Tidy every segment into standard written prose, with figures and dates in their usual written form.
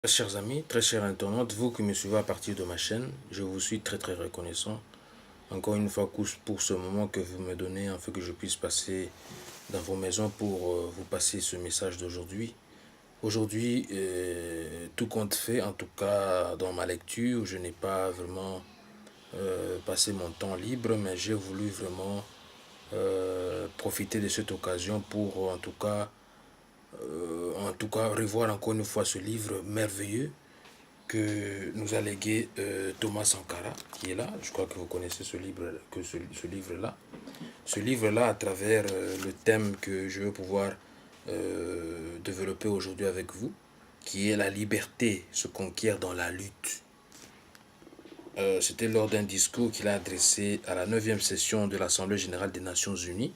Chers amis, très chers internautes, vous qui me suivez à partir de ma chaîne, je vous suis très reconnaissant. Encore une fois pour ce moment que vous me donnez afin que je puisse passer dans vos maisons pour vous passer ce message d'aujourd'hui. Aujourd'hui, tout compte fait, en tout cas dans ma lecture, je n'ai pas vraiment passé mon temps libre, mais j'ai voulu vraiment profiter de cette occasion pour en tout cas revoir encore une fois ce livre merveilleux que nous a légué Thomas Sankara, qui est là. Je crois que vous connaissez ce livre, ce livre-là. Ce livre-là, à travers le thème que je veux pouvoir développer aujourd'hui avec vous, qui est la liberté se conquiert dans la lutte. C'était lors d'un discours qu'il a adressé à la 9e session de l'Assemblée générale des Nations unies.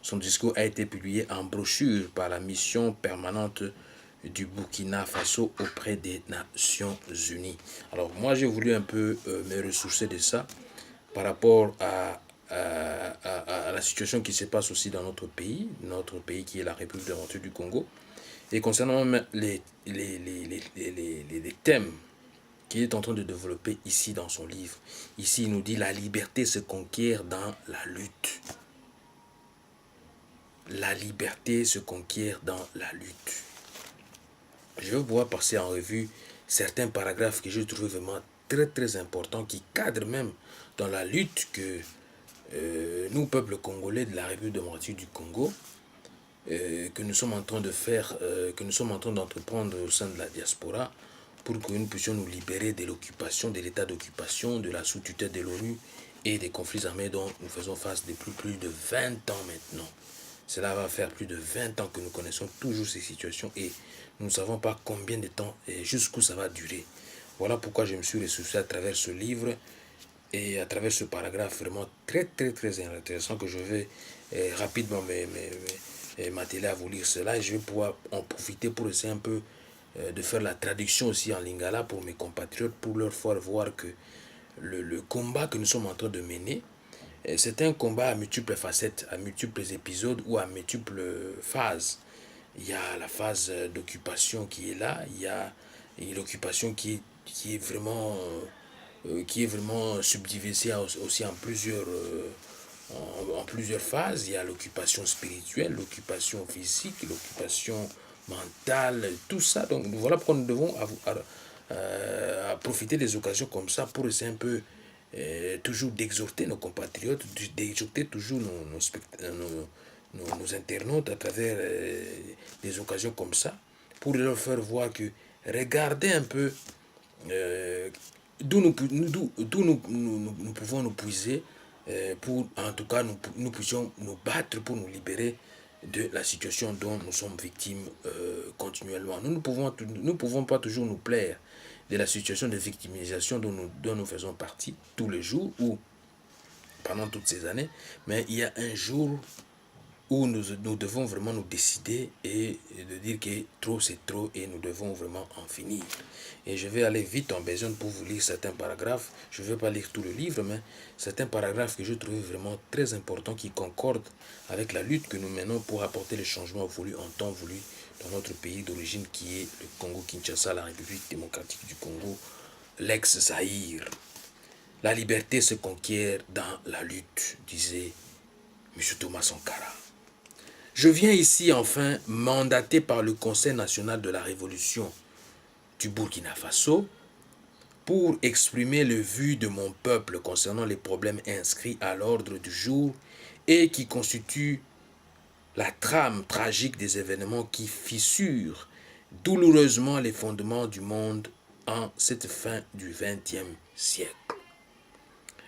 Son discours a été publié en brochure par la mission permanente du Burkina Faso auprès des Nations Unies. Alors moi j'ai voulu un peu me ressourcer de ça par rapport à la situation qui se passe aussi dans notre pays qui est la République démocratique du Congo. Et concernant les thèmes qu'il est en train de développer ici dans son livre. Ici, il nous dit la liberté se conquiert dans la lutte. La liberté se conquiert dans la lutte. Je vais pouvoir passer en revue certains paragraphes que je trouve vraiment très importants, qui cadrent même dans la lutte que nous, peuple congolais de la République démocratique du Congo, que nous sommes en train de faire, que nous sommes en train d'entreprendre au sein de la diaspora, pour que nous puissions nous libérer de l'occupation, de l'état d'occupation, de la sous-tutelle de l'ONU et des conflits armés dont nous faisons face depuis plus de 20 ans maintenant. Cela va faire plus de 20 ans que nous connaissons toujours ces situations et nous ne savons pas combien de temps et jusqu'où ça va durer. Voilà pourquoi je me suis ressourcé à travers ce livre et à travers ce paragraphe vraiment très intéressant que je vais rapidement m'atteler à vous lire cela et je vais pouvoir en profiter pour essayer un peu de faire la traduction aussi en lingala pour mes compatriotes, pour leur faire voir que le combat que nous sommes en train de mener, c'est un combat à multiples facettes, à multiples épisodes ou à multiples phases. Il y a la phase d'occupation qui est là, il y a l'occupation qui est vraiment subdivisée aussi en plusieurs phases. Il y a l'occupation spirituelle, l'occupation physique, l'occupation mentale, tout ça. Donc voilà pourquoi nous devons à profiter des occasions comme ça pour essayer un peu toujours d'exhorter nos compatriotes, d'exhorter toujours nos internautes à travers des occasions comme ça, pour leur faire voir que regardez un peu d'où nous pouvons nous puiser pour, en tout cas, nous puissions nous battre pour nous libérer de la situation dont nous sommes victimes continuellement. Nous ne pouvons pas toujours nous plaire de la situation de victimisation dont nous faisons partie tous les jours ou pendant toutes ces années, mais il y a un jour où nous devons vraiment nous décider et de dire que trop c'est trop et nous devons vraiment en finir. Et je vais aller vite en besogne pour vous lire certains paragraphes. Je ne vais pas lire tout le livre, mais certains paragraphes que je trouve vraiment très importants qui concordent avec la lutte que nous menons pour apporter le changement voulu en temps voulu dans notre pays d'origine qui est le Congo-Kinshasa, la République démocratique du Congo, l'ex-Zaïre. La liberté se conquiert dans la lutte, disait M. Thomas Sankara. Je viens ici enfin mandaté par le Conseil national de la Révolution du Burkina Faso pour exprimer le vue de mon peuple concernant les problèmes inscrits à l'ordre du jour et qui constituent la trame tragique des événements qui fissurent douloureusement les fondements du monde en cette fin du XXe siècle.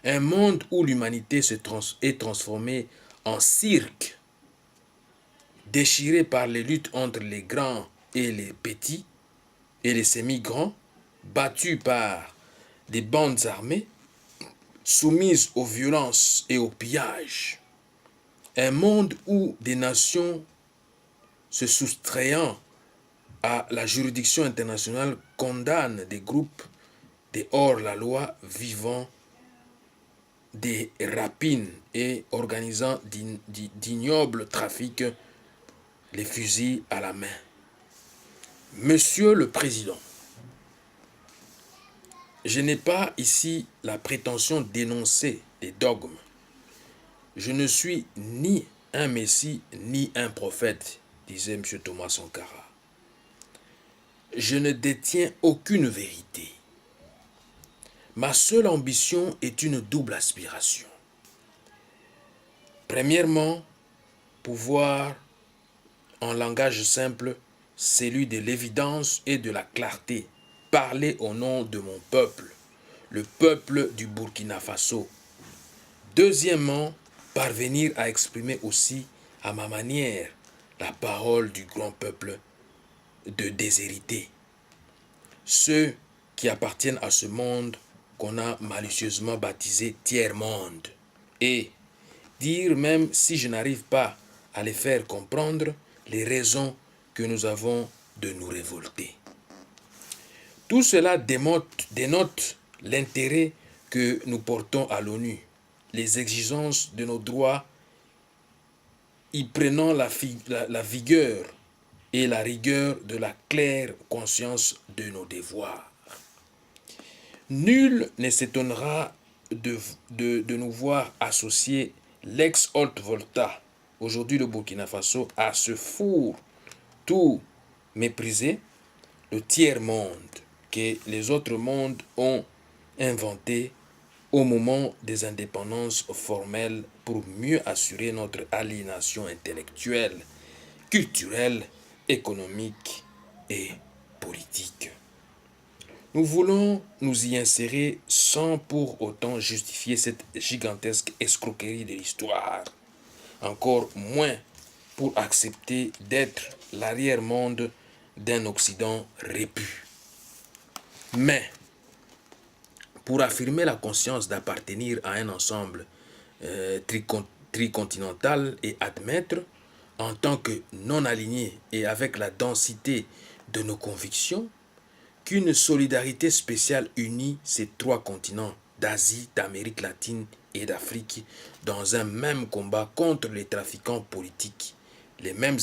Un monde où l'humanité est transformée en cirque, déchiré par les luttes entre les grands et les petits, et les semi-grands, battus par des bandes armées, soumises aux violences et aux pillages. Un monde où des nations se soustrayant à la juridiction internationale condamnent des groupes des hors-la-loi vivant des rapines et organisant d'ignobles trafics, les fusils à la main. Monsieur le Président, je n'ai pas ici la prétention d'énoncer des dogmes. Je ne suis ni un messie ni un prophète, disait M. Thomas Sankara. Je ne détiens aucune vérité. Ma seule ambition est une double aspiration. Premièrement, pouvoir, en langage simple, celui de l'évidence et de la clarté, parler au nom de mon peuple, le peuple du Burkina Faso. Deuxièmement, parvenir à exprimer aussi, à ma manière, la parole du grand peuple de déshérités. Ceux qui appartiennent à ce monde qu'on a malicieusement baptisé tiers-monde. Et dire, même si je n'arrive pas à les faire comprendre, les raisons que nous avons de nous révolter. Tout cela dénote l'intérêt que nous portons à l'ONU, les exigences de nos droits, y prenant la vigueur et la rigueur de la claire conscience de nos devoirs. Nul ne s'étonnera de nous voir associer l'ex-Haute-Volta, aujourd'hui le Burkina Faso, à ce four tout méprisé, le tiers-monde que les autres mondes ont inventé au moment des indépendances formelles pour mieux assurer notre aliénation intellectuelle, culturelle, économique et politique. Nous voulons nous y insérer sans pour autant justifier cette gigantesque escroquerie de l'histoire, encore moins pour accepter d'être l'arrière-monde d'un Occident répu. Mais, pour affirmer la conscience d'appartenir à un ensemble tricontinental et admettre, en tant que non-alignés et avec la densité de nos convictions, qu'une solidarité spéciale unit ces trois continents d'Asie, d'Amérique latine et d'Afrique dans un même combat contre les trafiquants politiques, les mêmes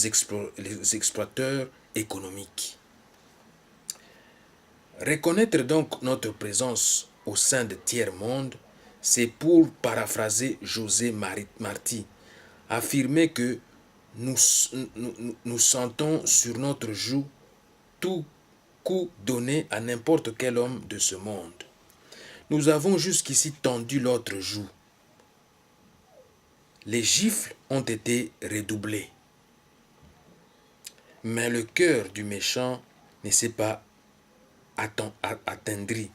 les exploiteurs économiques. Reconnaître donc notre présence au sein de tiers-monde, c'est, pour paraphraser José Marti, affirmer que nous sentons sur notre joue tout coup donné à n'importe quel homme de ce monde. Nous avons jusqu'ici tendu l'autre joue. Les gifles ont été redoublés. Mais le cœur du méchant ne s'est pas attendri.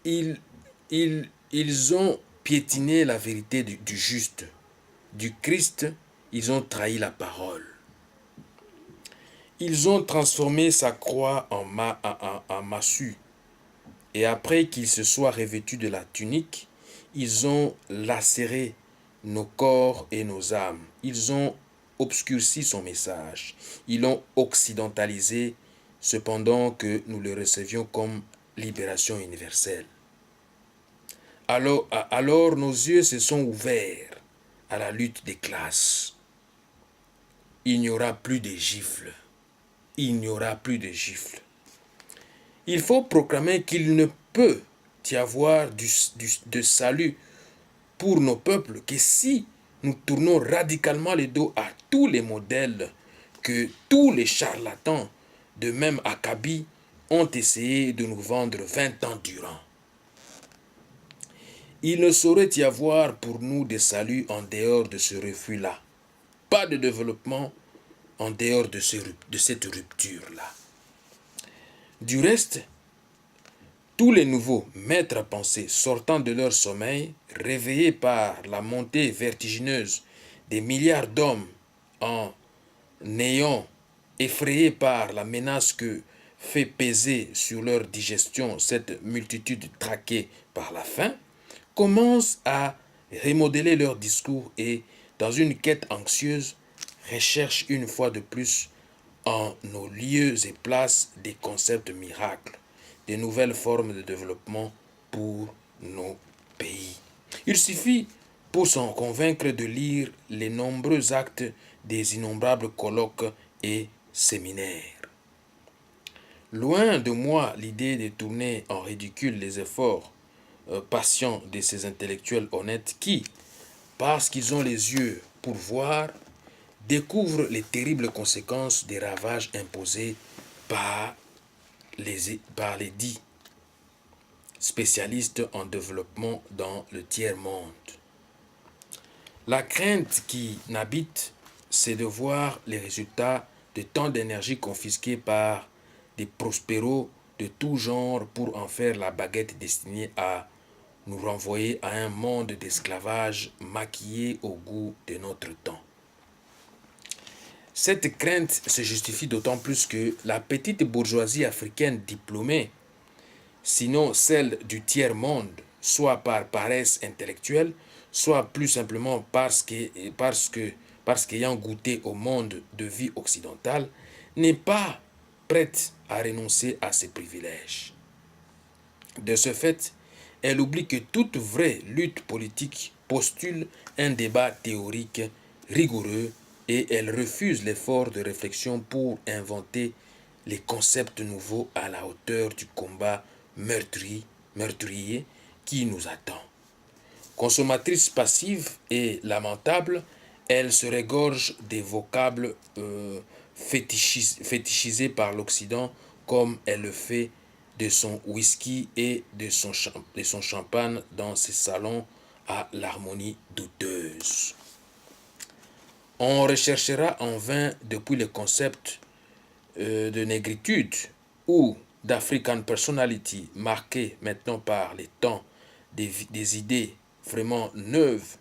Ils ont piétiné la vérité du juste. Du Christ, ils ont trahi la parole. Ils ont transformé sa croix en massue. Et après qu'il se soit revêtu de la tunique, ils ont lacéré nos corps et nos âmes. Ils ont obscurci son message. Ils l'ont occidentalisé, cependant que nous le recevions comme libération universelle. Alors nos yeux se sont ouverts à la lutte des classes. Il n'y aura plus de gifles. Il n'y aura plus de gifles. Il faut proclamer qu'il ne peut y avoir de salut pour nos peuples que si nous tournons radicalement le dos à tous les modèles que tous les charlatans, de même acabit, ont essayé de nous vendre 20 ans durant. Il ne saurait y avoir pour nous de salut en dehors de ce refus-là. Pas de développement en dehors de cette rupture-là. Du reste, tous les nouveaux maîtres à penser sortant de leur sommeil, réveillés par la montée vertigineuse des milliards d'hommes en néant, effrayés par la menace que fait peser sur leur digestion cette multitude traquée par la faim, commencent à remodeler leur discours et, dans une quête anxieuse, recherchent une fois de plus en nos lieux et places des concepts miracles, des nouvelles formes de développement pour nos pays. Il suffit pour s'en convaincre de lire les nombreux actes des innombrables colloques et séminaires. Loin de moi l'idée de tourner en ridicule les efforts patients de ces intellectuels honnêtes qui, parce qu'ils ont les yeux pour voir, découvrent les terribles conséquences des ravages imposés par par les dits spécialistes en développement dans le tiers-monde. La crainte qui n'habite, c'est de voir les résultats de tant d'énergie confisquée par des prospéros de tout genre pour en faire la baguette destinée à nous renvoyer à un monde d'esclavage maquillé au goût de notre temps. Cette crainte se justifie d'autant plus que la petite bourgeoisie africaine diplômée, sinon celle du tiers-monde, soit par paresse intellectuelle, soit plus simplement parce qu'ayant goûté au monde de vie occidentale, n'est pas prête à renoncer à ses privilèges. De ce fait, elle oublie que toute vraie lutte politique postule un débat théorique rigoureux et elle refuse l'effort de réflexion pour inventer les concepts nouveaux à la hauteur du combat meurtrier qui nous attend. Consommatrice passive et lamentable, elle se régorge des vocables fétichisés par l'Occident comme elle le fait de son whisky et de son champagne dans ses salons à l'harmonie douteuse. On recherchera en vain depuis le concept de négritude ou d'African personality marqué maintenant par les temps des idées vraiment neuves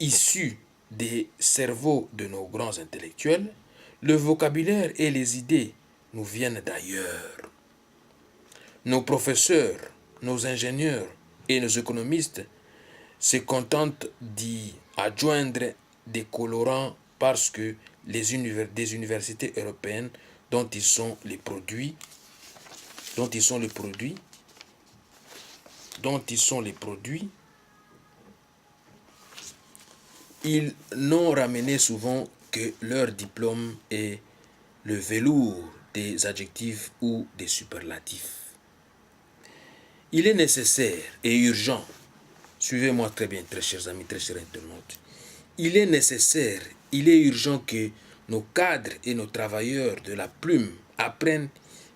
issues des cerveaux de nos grands intellectuels, le vocabulaire et les idées nous viennent d'ailleurs. Nos professeurs, nos ingénieurs et nos économistes se contentent d'y adjoindre des colorants parce que des universités européennes dont ils sont les produits, dont ils sont les produits, dont ils sont les produits, ils n'ont ramené souvent que leur diplôme et le velours des adjectifs ou des superlatifs. Il est nécessaire et urgent, suivez-moi très bien, très chers amis, très chers internautes, il est nécessaire, il est urgent que nos cadres et nos travailleurs de la plume apprennent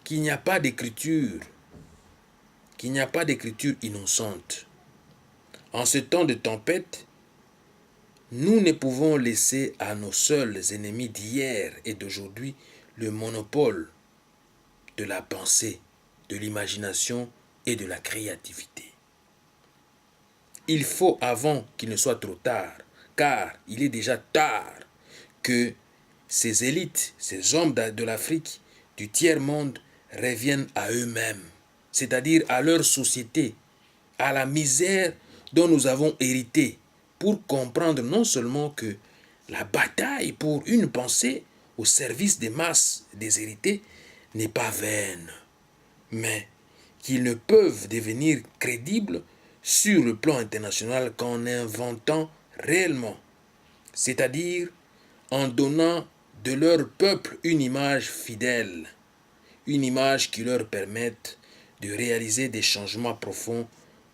qu'il n'y a pas d'écriture, innocente. En ce temps de tempête, nous ne pouvons laisser à nos seuls ennemis d'hier et d'aujourd'hui le monopole de la pensée, de l'imagination et de la créativité. Il faut, avant qu'il ne soit trop tard, car il est déjà tard, que ces élites, ces hommes de l'Afrique, du tiers-monde, reviennent à eux-mêmes, c'est-à-dire à leur société, à la misère dont nous avons hérité, pour comprendre non seulement que la bataille pour une pensée au service des masses déshéritées n'est pas vaine, mais qu'ils ne peuvent devenir crédibles sur le plan international qu'en inventant réellement, c'est-à-dire en donnant de leur peuple une image fidèle, une image qui leur permette de réaliser des changements profonds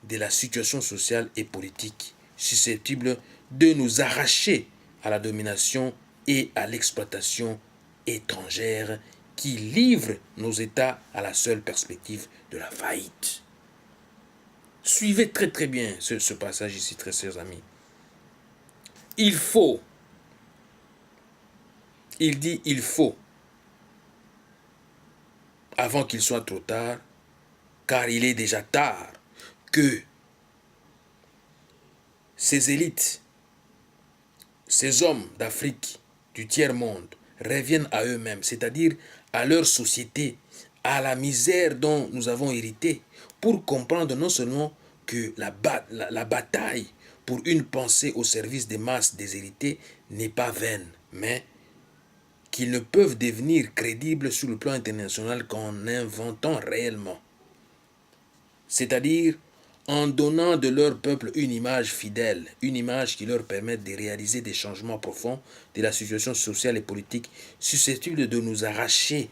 de la situation sociale et politique susceptibles de nous arracher à la domination et à l'exploitation étrangère qui livre nos États à la seule perspective de la faillite. Suivez très très bien ce passage ici, très chers amis. Il faut, il dit il faut, avant qu'il soit trop tard, car il est déjà tard, que ces élites, ces hommes d'Afrique, du tiers-monde, reviennent à eux-mêmes, c'est-à-dire à leur société, à la misère dont nous avons hérité, pour comprendre non seulement que la bataille pour une pensée au service des masses déshéritées n'est pas vaine, mais qu'ils ne peuvent devenir crédibles sur le plan international qu'en inventant réellement. C'est-à-dire en donnant de leur peuple une image fidèle, une image qui leur permette de réaliser des changements profonds de la situation sociale et politique susceptibles de nous arracher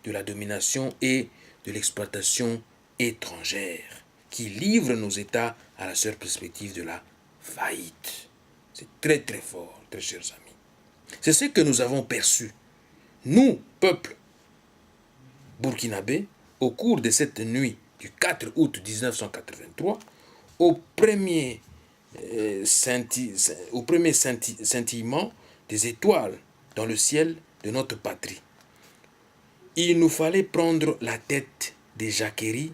de la domination et de l'exploitation étrangère qui livre nos États à la seule perspective de la faillite. C'est très très fort, très chers amis. C'est ce que nous avons perçu, nous, peuple burkinabé, au cours de cette nuit du 4 août 1983, au premier, scintillement des étoiles dans le ciel de notre patrie. Il nous fallait prendre la tête des jacqueries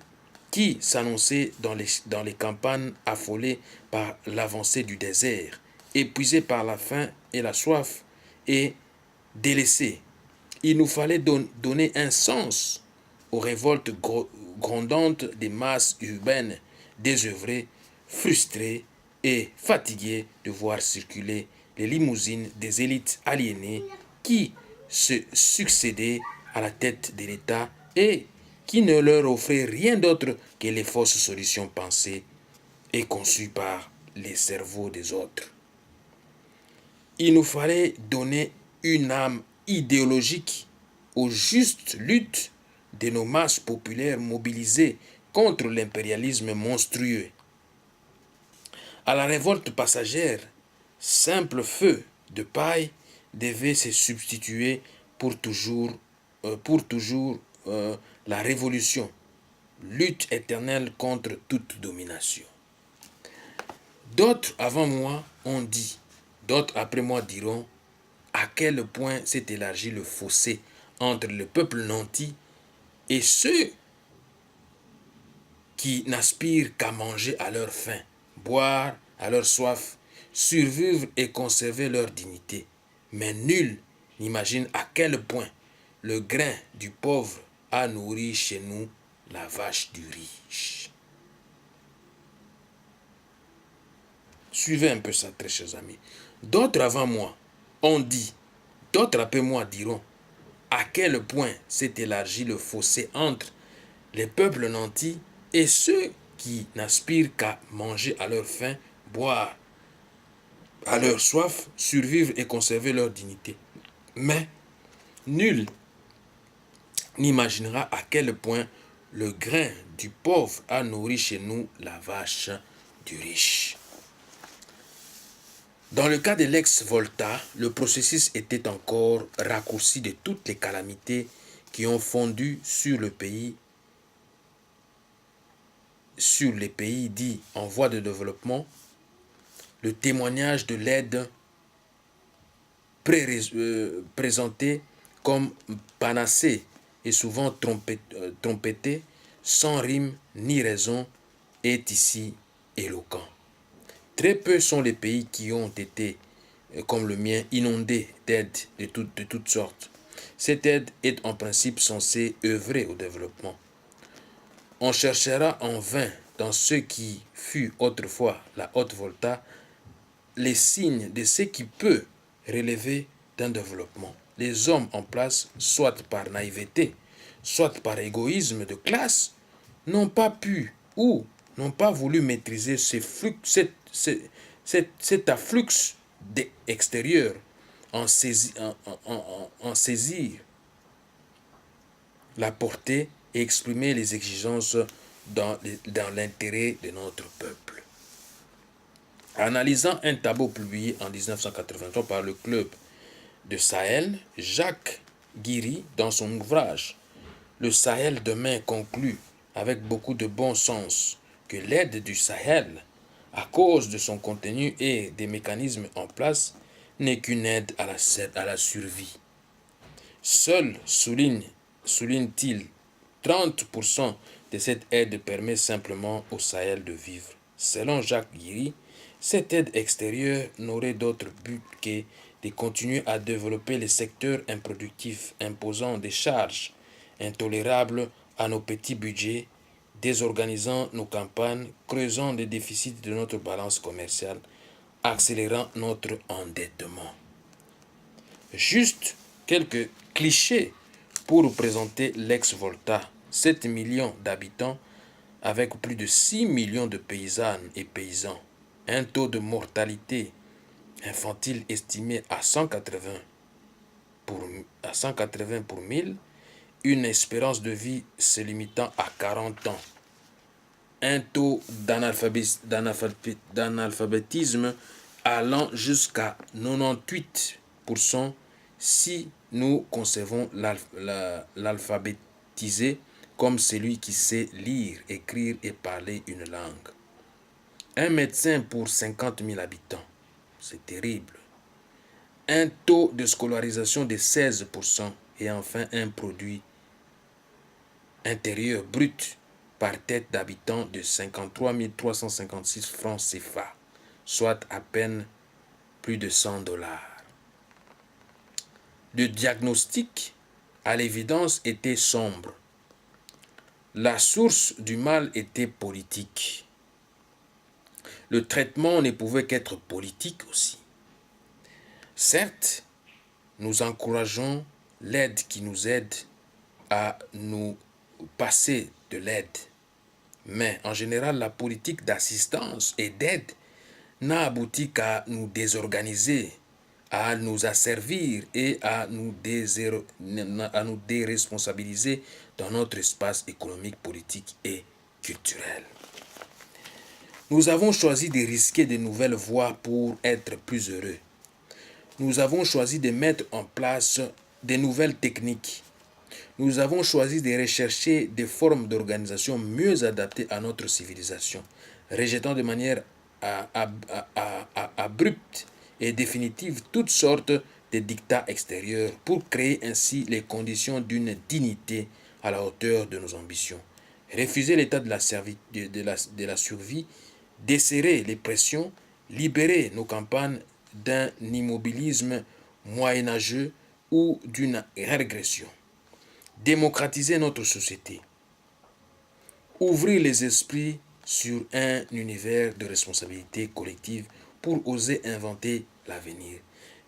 qui s'annonçaient dans les campagnes affolées par l'avancée du désert, épuisées par la faim et la soif et délaissées. Il nous fallait donner un sens aux révoltes grondantes des masses urbaines désœuvrées, frustrées et fatiguées de voir circuler les limousines des élites aliénées qui se succédaient à la tête de l'État et qui ne leur offraient rien d'autre que les fausses solutions pensées et conçues par les cerveaux des autres. Il nous fallait donner une âme idéologique aux justes luttes de nos masses populaires mobilisées contre l'impérialisme monstrueux. À la révolte passagère, simple feu de paille devait se substituer pour toujours la révolution, lutte éternelle contre toute domination. D'autres avant moi ont dit, d'autres après moi diront, à quel point s'est élargi le fossé entre le peuple nanti et ceux qui n'aspirent qu'à manger à leur faim, boire à leur soif, survivre et conserver leur dignité. Mais nul n'imagine à quel point le grain du pauvre a nourri chez nous la vache du riche. Suivez un peu ça, très chers amis. D'autres avant moi ont dit, d'autres après moi diront, à quel point s'est élargi le fossé entre les peuples nantis et ceux qui n'aspirent qu'à manger à leur faim, boire à leur soif, survivre et conserver leur dignité. Mais nul n'imaginera à quel point le grain du pauvre a nourri chez nous la vache du riche. Dans le cas de l'ex-Volta, le processus était encore raccourci de toutes les calamités qui ont fondu sur les pays dits en voie de développement. Le témoignage de l'aide présentée comme panacée et souvent trompetée, sans rime ni raison, est ici éloquent. Très peu sont les pays qui ont été, comme le mien, inondés d'aide de toutes sortes. Cette aide est en principe censée œuvrer au développement. On cherchera en vain dans ce qui fut autrefois la Haute-Volta les signes de ce qui peut relever d'un développement. Les hommes en place, soit par naïveté, soit par égoïsme de classe, n'ont pas pu ou n'ont pas voulu maîtriser cet afflux extérieur, en saisir la portée et exprimer les exigences dans l'intérêt de notre peuple. Analysant un tableau publié en 1983 par le Club de Sahel, Jacques Guiry, dans son ouvrage Le Sahel demain, conclut avec beaucoup de bon sens que l'aide du Sahel, à cause de son contenu et des mécanismes en place, n'est qu'une aide à la survie. Seul, souligne-t-il, 30% de cette aide permet simplement au Sahel de vivre. Selon Jacques Guiry, cette aide extérieure n'aurait d'autre but que de continuer à développer les secteurs improductifs, imposant des charges intolérables à nos petits budgets, désorganisant nos campagnes, creusant les déficits de notre balance commerciale, accélérant notre endettement. Juste quelques clichés pour représenter l'ex-Volta. 7 millions d'habitants avec plus de 6 millions de paysannes et paysans. Un taux de mortalité infantile estimé à 180 pour 1000 une espérance de vie se limitant à 40 ans, un taux d'analphabétisme allant jusqu'à 98% si nous concevons l'alphabétisé comme celui qui sait lire, écrire et parler une langue. Un médecin pour 50 000 habitants, c'est terrible. Un taux de scolarisation de 16% et enfin un produit intérieur brut par tête d'habitant de 53 356 francs CFA, soit à peine plus de 100 dollars. Le diagnostic, à l'évidence, était sombre. La source du mal était politique. Le traitement ne pouvait qu'être politique aussi. Certes, nous encourageons l'aide qui nous aide à nous passer de l'aide. Mais en général, la politique d'assistance et d'aide n'a abouti qu'à nous désorganiser, à nous asservir et à nous déresponsabiliser dans notre espace économique, politique et culturel. Nous avons choisi de risquer de nouvelles voies pour être plus heureux. Nous avons choisi de mettre en place de nouvelles techniques. Nous avons choisi de rechercher des formes d'organisation mieux adaptées à notre civilisation, rejetant de manière abrupte et définitive toutes sortes de dictats extérieurs pour créer ainsi les conditions d'une dignité à la hauteur de nos ambitions. Refuser l'état de la survie, desserrer les pressions, libérer nos campagnes d'un immobilisme moyenâgeux ou d'une régression. Démocratiser notre société. Ouvrir les esprits sur un univers de responsabilité collective pour oser inventer l'avenir.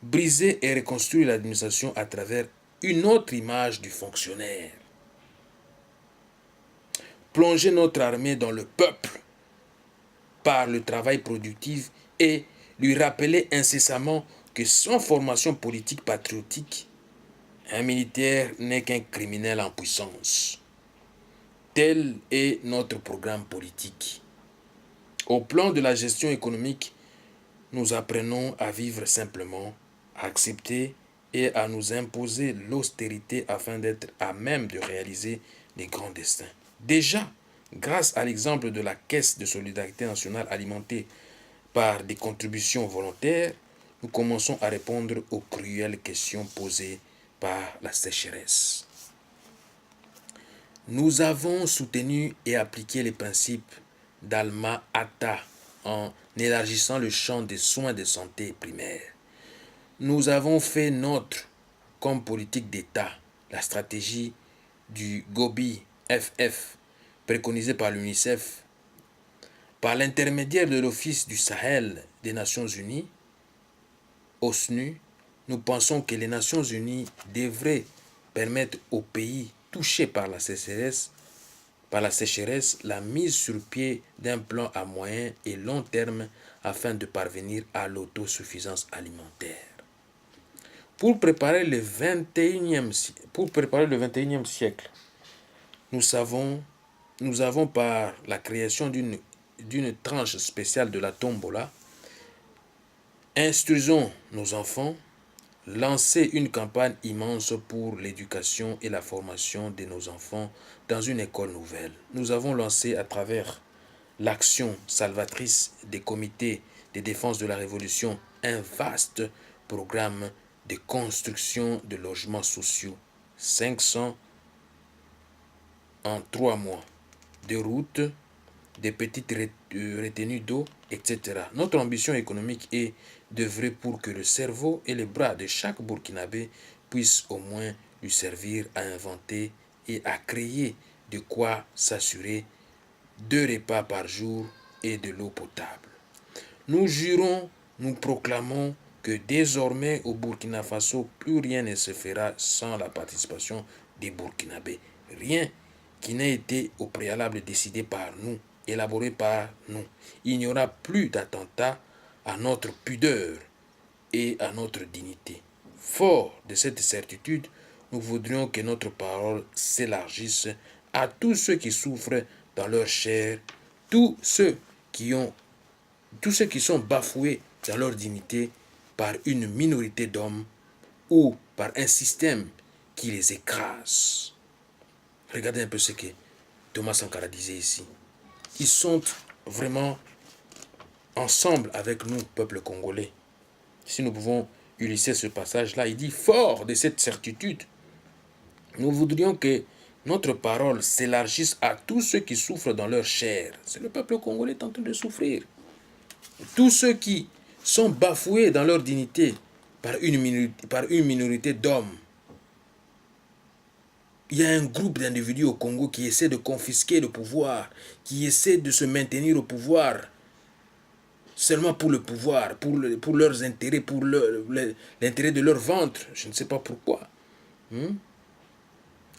Briser et reconstruire l'administration à travers une autre image du fonctionnaire. Plonger notre armée dans le peuple par le travail productif et lui rappeler incessamment que sans formation politique patriotique, un militaire n'est qu'un criminel en puissance. Tel est notre programme politique. Au plan de la gestion économique, nous apprenons à vivre simplement, à accepter et à nous imposer l'austérité afin d'être à même de réaliser les grands destins. Déjà, grâce à l'exemple de la Caisse de solidarité nationale alimentée par des contributions volontaires, nous commençons à répondre aux cruelles questions posées par la sécheresse. Nous avons soutenu et appliqué les principes d'Alma Ata en élargissant le champ des soins de santé primaires. Nous avons fait nôtre, comme politique d'État, la stratégie du Gobi FF préconisée par l'UNICEF. Par l'intermédiaire de l'Office du Sahel des Nations Unies, OSNU, nous pensons que les Nations Unies devraient permettre aux pays touchés par la sécheresse la mise sur pied d'un plan à moyen et long terme afin de parvenir à l'autosuffisance alimentaire. Pour préparer le 21e siècle, nous avons par la création d'une tranche spéciale de la tombola, instruisons nos enfants, lancé une campagne immense pour l'éducation et la formation de nos enfants dans une école nouvelle. Nous avons lancé à travers l'action salvatrice des comités de défense de la Révolution un vaste programme de construction de logements sociaux, 500 en 3 mois, de routes, des petites retenues d'eau, etc. Notre ambition économique est d'œuvrer pour que le cerveau et les bras de chaque Burkinabé puissent au moins lui servir à inventer et à créer de quoi s'assurer 2 repas par jour et de l'eau potable. Nous jurons, nous proclamons que désormais au Burkina Faso, plus rien ne se fera sans la participation des Burkinabés. Rien qui n'ait été au préalable décidé par nous, élaboré par nous. Il n'y aura plus d'attentat à notre pudeur et à notre dignité. Fort de cette certitude, nous voudrions que notre parole s'élargisse à tous ceux qui souffrent dans leur chair, tous ceux qui sont bafoués dans leur dignité par une minorité d'hommes ou par un système qui les écrase. Regardez un peu ce que Thomas Sankara disait ici. Ils sont vraiment ensemble avec nous, peuple congolais. Si nous pouvons illustrer ce passage-là, il dit, fort de cette certitude, nous voudrions que notre parole s'élargisse à tous ceux qui souffrent dans leur chair. C'est le peuple congolais qui est en train de souffrir. Tous ceux qui sont bafoués dans leur dignité par une minorité d'hommes. Il y a un groupe d'individus au Congo qui essaie de confisquer le pouvoir, qui essaie de se maintenir au pouvoir, seulement pour le pouvoir, pour leurs intérêts, pour l'intérêt de leur ventre, je ne sais pas pourquoi.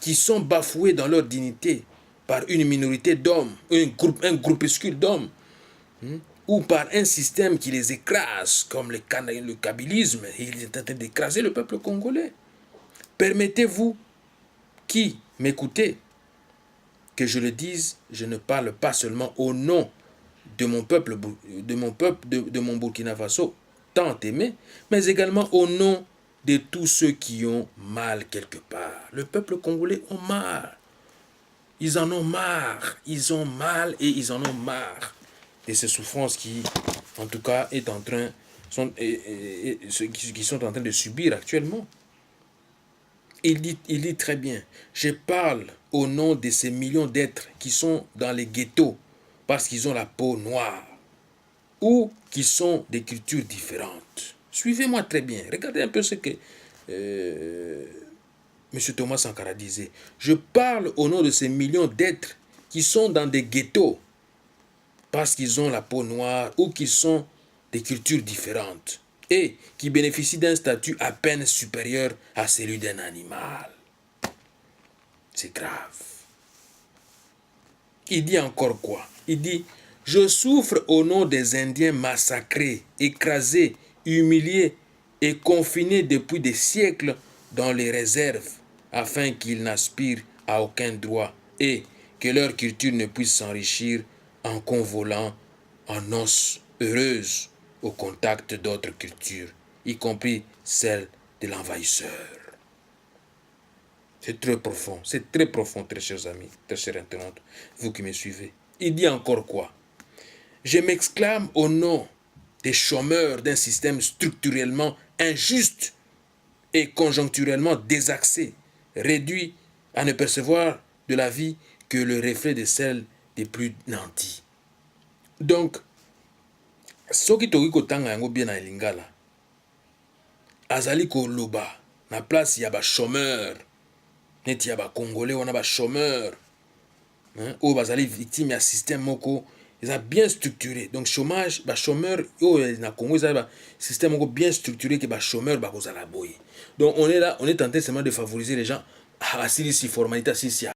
Qui sont bafoués dans leur dignité par une minorité d'hommes, un groupuscule d'hommes, ou par un système qui les écrase, comme le kabylisme. Il est en train d'écraser le peuple congolais. Permettez-vous, qui m'écoutez, que je le dise, je ne parle pas seulement au nom de mon peuple, de mon Burkina Faso, tant aimé, mais également au nom de tous ceux qui ont mal quelque part. Le peuple congolais a marre. Ils en ont marre. Ils ont mal et ils en ont marre de ces souffrances qui, en tout cas, qui sont en train de subir actuellement. Il dit très bien, je parle au nom de ces millions d'êtres qui sont dans les ghettos parce qu'ils ont la peau noire ou qui sont des cultures différentes. Suivez-moi très bien. Regardez un peu ce que M. Thomas Sankara disait. Je parle au nom de ces millions d'êtres qui sont dans des ghettos parce qu'ils ont la peau noire ou qui sont des cultures différentes et qui bénéficient d'un statut à peine supérieur à celui d'un animal. C'est grave. Il dit encore quoi? Il dit, je souffre au nom des Indiens massacrés, écrasés, humiliés et confinés depuis des siècles dans les réserves, afin qu'ils n'aspirent à aucun droit et que leur culture ne puisse s'enrichir en convolant en noces heureuses au contact d'autres cultures, y compris celle de l'envahisseur. C'est très profond, très chers amis, très chers internautes, vous qui me suivez. Il dit encore quoi? Je m'exclame au nom des chômeurs d'un système structurellement injuste et conjoncturellement désaxé, réduit à ne percevoir de la vie que le reflet de celle des plus nantis. Donc, soki toki kotanga yango bien na lingala, azali koloba na place ya ba chômeur, neti ya ba congolais wana ba chômeur, oyo bazali victime ya système moko eza bien structuré. Donc chômage, ba chômeur oyo na Congo eza ba système moko bien structuré que ba chômeur ba kozala boye. Donc on est là, on est tenté seulement de favoriser les gens. Ah, si formalité, si